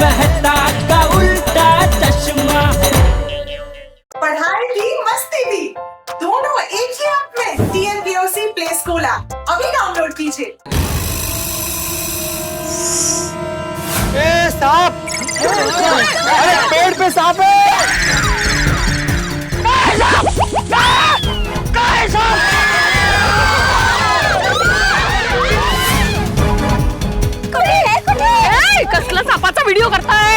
मेहता का उल्टा चश्मा। पढ़ाई भी मस्ती भी दोनों एक ही ऐप में। TNPOC प्ले स्कूल ऐप अभी डाउनलोड कीजिए। सांप! अरे पेड़ पे सांप है! कसला सापाचा व्हिडिओ करताय?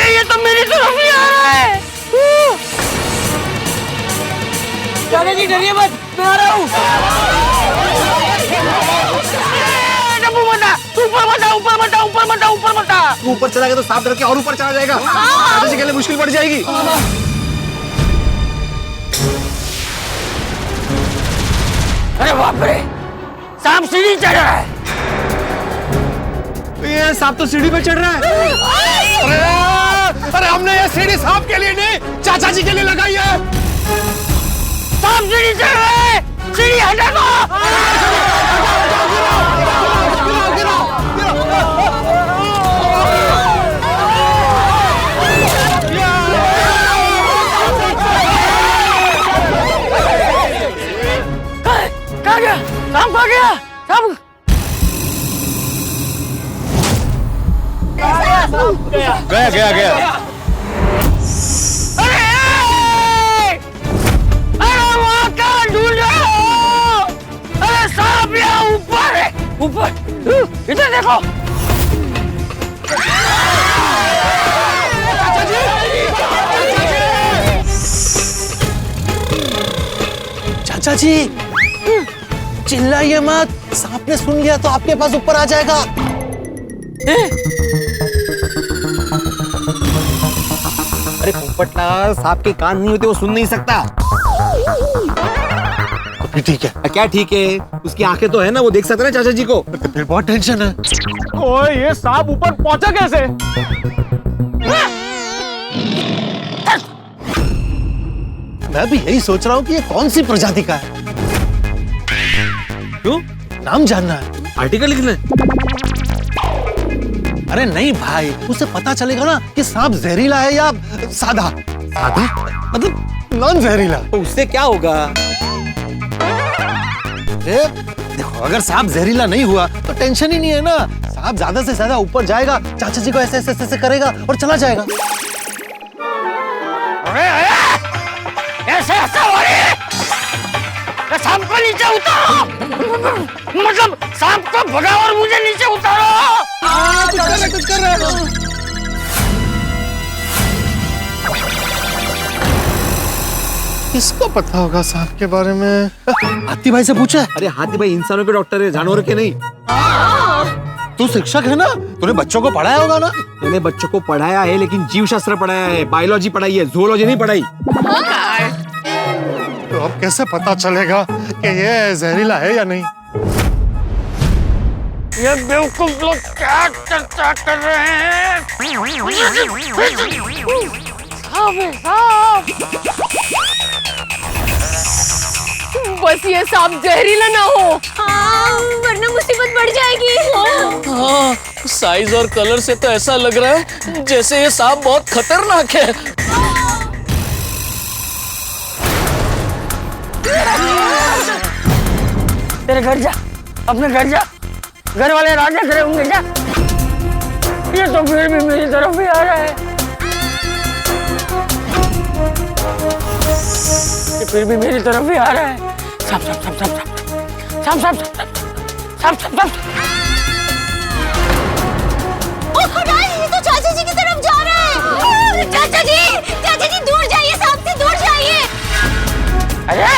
ये तो मेरी तरफ ही आ रहा है। दादाजी डरिए मत, मैं आ रहा हूँ। ऊपर चला गया तो सांप डर के और ऊपर चला जाएगा। दादाजी के लिए मुश्किल पड़ जाएगी। अरे बाप रे, सांप सीढ़ी चढ़ रहा है। ये सांप तो सीढ़ी पे चढ़ रहा है। अरे हमने ये सीढ़ी सांप के लिए नहीं, चाचा जी के लिए लगाई है। सांप सीढ़ी चढ़ रहा है, सीढ़ी हटा दो। कहाँ गया? सांप कहाँ गया? सांप गया। अरे वहाँ कहाँ ढूंढ रहे हो? अरे सांप यहाँ ऊपर है, ऊपर। इधर देखो। चाचा जी चिल्लाइए मत, सांप ने सुन लिया तो आपके पास ऊपर आ जाएगा। अरे पोपटलाल, सांप के कान नहीं होते, वो सुन नहीं सकता। तो ठीक है। क्या ठीक है? उसकी आंखें तो है ना, वो देख सकता है ना चाचा जी को। तो फिर बहुत टेंशन है। ओए ये सांप ऊपर पहुंचा कैसे? मैं भी यही सोच रहा हूँ कि ये कौन सी प्रजाति का है। क्यों? नाम जानना है, आर्टिकल लिखना है। अरे नहीं भाई, उसे पता चलेगा ना कि सांप जहरीला है या सादा। सादा मतलब नॉन जहरीला। तो उससे क्या होगा? देखो, अगर सांप जहरीला नहीं हुआ तो टेंशन ही नहीं है ना। सांप ज्यादा से ज्यादा ऊपर जाएगा, चाचा जी को ऐसे ऐसे करेगा और चला जाएगा। ऐसे हो रही है? सांप को नीचे उतारो, मतलब सांप को भगाओ और मुझे नीचे उतारो। कुछ कर रहे हो। किसको पता होगा सांप के बारे में? हाथी भाई से पूछा? अरे हाथी भाई इंसानों के डॉक्टर है, जानवरों के नहीं। तू शिक्षक है ना, तूने बच्चों को पढ़ाया होगा ना? मैंने बच्चों को पढ़ाया है, लेकिन जीव शास्त्र पढ़ाया है, बायोलॉजी पढ़ाई है, ज़ूलॉजी नहीं पढ़ाई। तो अब कैसे पता चलेगा कि ये जहरीला है या नहीं? ये बेवकूफ लोग क्या चर्चा कर रहे हैं? बस ये सांप जहरीला ना हो, वरना मुसीबत बढ़ जाएगी। हाँ, साइज और कलर से तो ऐसा लग रहा है जैसे ये सांप बहुत खतरनाक है। तेरे घर जा, अपने घर जा, घर वाले राजा खड़े होंगे क्या? ये तो फिर भी मेरी तरफ ही आ रहा है। ये फिर भी मेरी तरफ ही आ रहा है। साफ साफ साफ साफ साफ साफ साफ साफ साफ साफ। ये तो चाचा जी की तरफ जा रहा है। चाचा जी दूर जाइए, सांप से दूर जाइए। अरे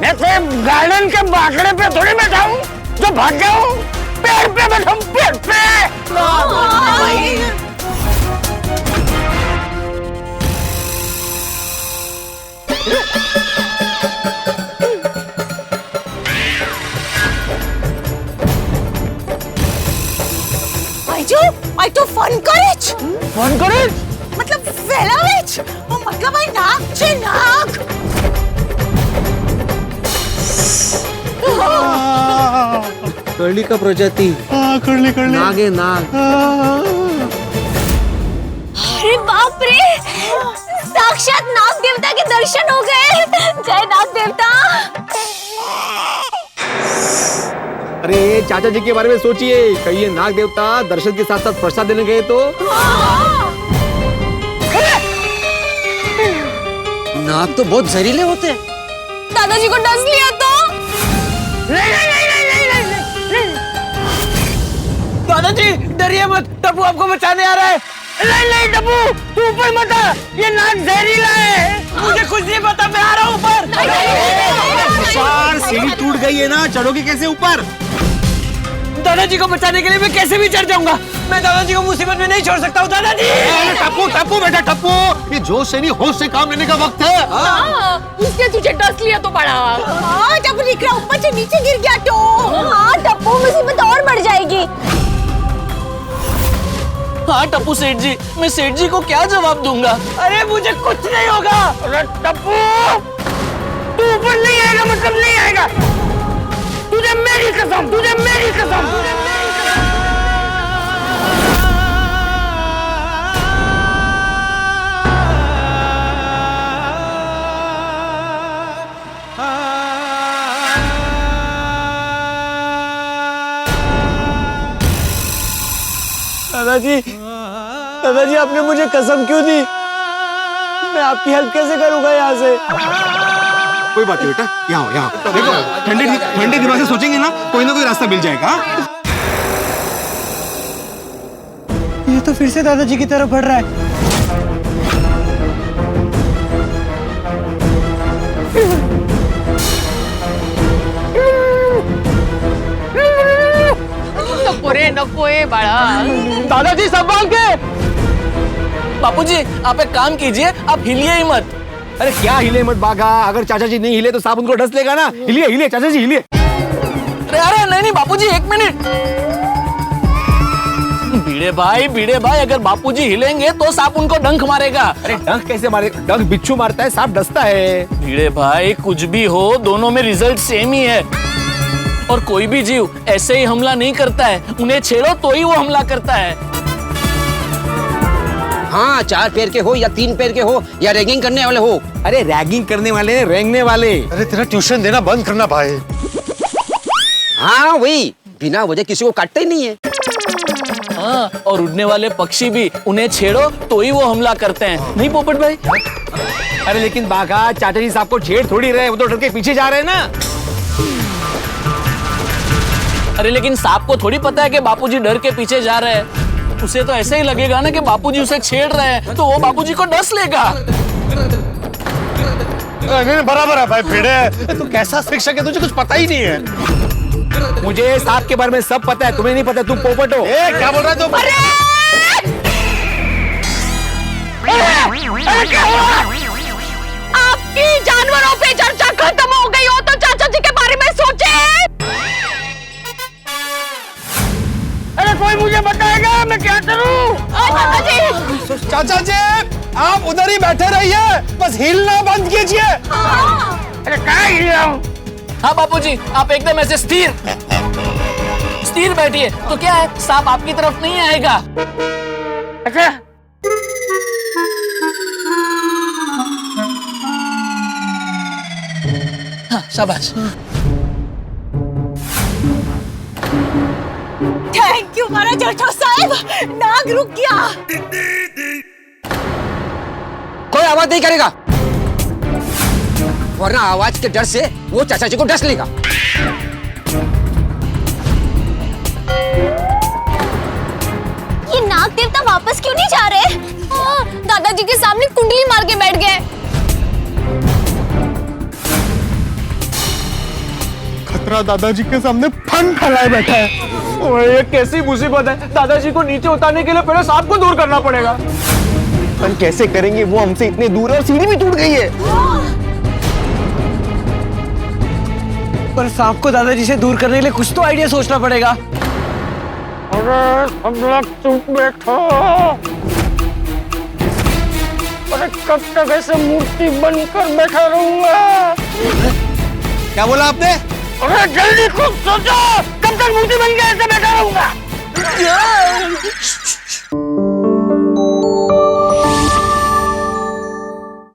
मैं तो गार्डन के बाकड़े पे थोड़ी बैठा हूँ जो भाग गया हूँ, पेड़ पे बैठा हूँ, पेड़ पे। I do fun courage. Fun courage? मतलब वेलावेच, मतलब नाक छे नाक। कर्ली का प्रजाति। कर्ली कर्ली नाग है नाग। अरे बाप रे, साक्षात नाग देवता के दर्शन हो गए। जय नाग देवता। अरे चाचा जी के बारे में सोचिए, कहिए नाग देवता दर्शन के साथ साथ प्रसाद देने गए तो। नाग तो बहुत जहरीले होते हैं। दादाजी को डस लिया तो? दादाजी डरिए मत, टप्पू आपको बचाने आ रहा है। नहीं टप्पू, तू ऊपर मत आ, ये नाग जहरीला है। मुझे कुछ नहीं पता, मैं आ रहा हूँ ऊपर। सीढ़ी टूट गई है ना, चढ़ोगे कैसे ऊपर? दादाजी को बचाने के लिए मैं कैसे भी चढ़ जाऊंगा। मैं दादाजी को मुसीबत में नहीं छोड़ सकता हूँ। दादाजी टप्पू टप्पू बेटा टप्पू, ये जोश से नहीं होश से काम लेने का वक्त है। उसने तुझे डस लिया तो बड़ा। जब निकला ऊपर से नीचे गिर गया तो। हाँ टप्पू, मुसीबत और बढ़ जाएगी। हाँ टप्पू सेठ जी, मैं सेठ जी को क्या जवाब दूंगा? अरे मुझे कुछ नहीं होगा। अरे टप्पू, तू ऊपर नहीं आएगा मतलब नहीं आएगा। तुझे मेरी कसम, तुझे मेरी कसम। दादाजी, दादाजी आपने मुझे कसम क्यों दी? मैं आपकी हेल्प कैसे करूंगा यहाँ से? कोई बात नहीं बेटा, यहाँ देखो, ठंडे दिमाग से सोचेंगे ना कोई रास्ता मिल जाएगा। ये तो फिर से दादाजी की तरफ बढ़ रहा है। नपोए बड़ा। दादाजी संभाल के। बापूजी आप एक काम कीजिए, आप हिलिए ही मत। अरे क्या हिले मत बागा, अगर चाचा जी नहीं हिले तो सांप उनको डस लेगा ना। हिलिए चाचा जी हिलिए। अरे नहीं बापूजी, एक मिनट। भिड़े भाई अगर बापूजी हिलेंगे तो सांप उनको डंक मारेगा। अरे डंक कैसे मारेगा? डंक बिच्छू मारता है, सांप डसता है। भिड़े भाई कुछ भी हो, दोनों में रिजल्ट सेम ही है। और कोई भी जीव ऐसे ही हमला नहीं करता है, उन्हें छेड़ो तो ही वो हमला करता है। हाँ, 4 पैर के हो या 3 पैर के हो या रैगिंग करने वाले हो। अरे रैगिंग करने वाले, रेंगने वाले। अरे तेरा ट्यूशन देना बंद करना भाई। हाँ वही, बिना वजह किसी को काटता ही नहीं है। हाँ, और उड़ने वाले पक्षी भी उन्हें छेड़ो तो ही वो हमला करते हैं, नहीं पोपट भाई? अरे लेकिन बागा चाचा जी साहब को छेड़ थोड़ी रहे, वो तो डर के पीछे जा रहे हैं ना। अरे लेकिन सांप को थोड़ी पता है कि बापूजी डर के पीछे जा रहे हैं। उसे तो ऐसे ही लगेगा ना कि बापूजी उसे छेड़ रहे हैं, तो वो बापूजी को डस लेगा। बराबर है भाई भिड़े, तू कैसा शिक्षक है, तुझे कुछ पता ही नहीं है। मुझे सांप के बारे में सब पता है, तुम्हें नहीं पता, तुम पोपट हो। क्या बोल रहा है तुम? आपकी जानवरों पे चर्चा खत्म हो गई हो तो चाचा जी के बारे में सोचे। अरे कोई मुझे बताएगा मैं क्या करूं? चाचा जी आप उधर ही बैठे रहिए, बस हिलना बंद कीजिए। अरे कहाँ हिल रहा हूँ? हाँ बापूजी, आप एकदम ऐसे स्थिर बैठिए, तो क्या है, सांप आपकी तरफ नहीं आएगा। अच्छा हाँ, शाबाश। थैंक यू महाराज जेठा साहब, नाग रुक गया। कोई आवाज नहीं करेगा, वरना आवाज के डर से वो चाचा जी को डस लेगा। ये नाग देवता वापस क्यों नहीं जा रहे? दादाजी के सामने कुंडली मार के बैठ गए। खतरा दादाजी के सामने फन फैलाए बैठा है। ये कैसी मुसीबत है, दादाजी को नीचे उतारने के लिए पहले सांप को दूर करना पड़ेगा। फन कैसे करेंगे, वो हमसे इतने दूर है और सीढ़ी भी टूट गई है। पर सांप को दादाजी से दूर करने के लिए कुछ तो आइडिया सोचना पड़ेगा। अरे सब लोग चुप बैठो। अरे कब तक ऐसे मूर्ति बनकर बैठा रहूंगा? क्या बोला आपने? अरे जल्दी कुछ सोचो, तब तक मूर्ति बन के ऐसे बैठा रहूंगा।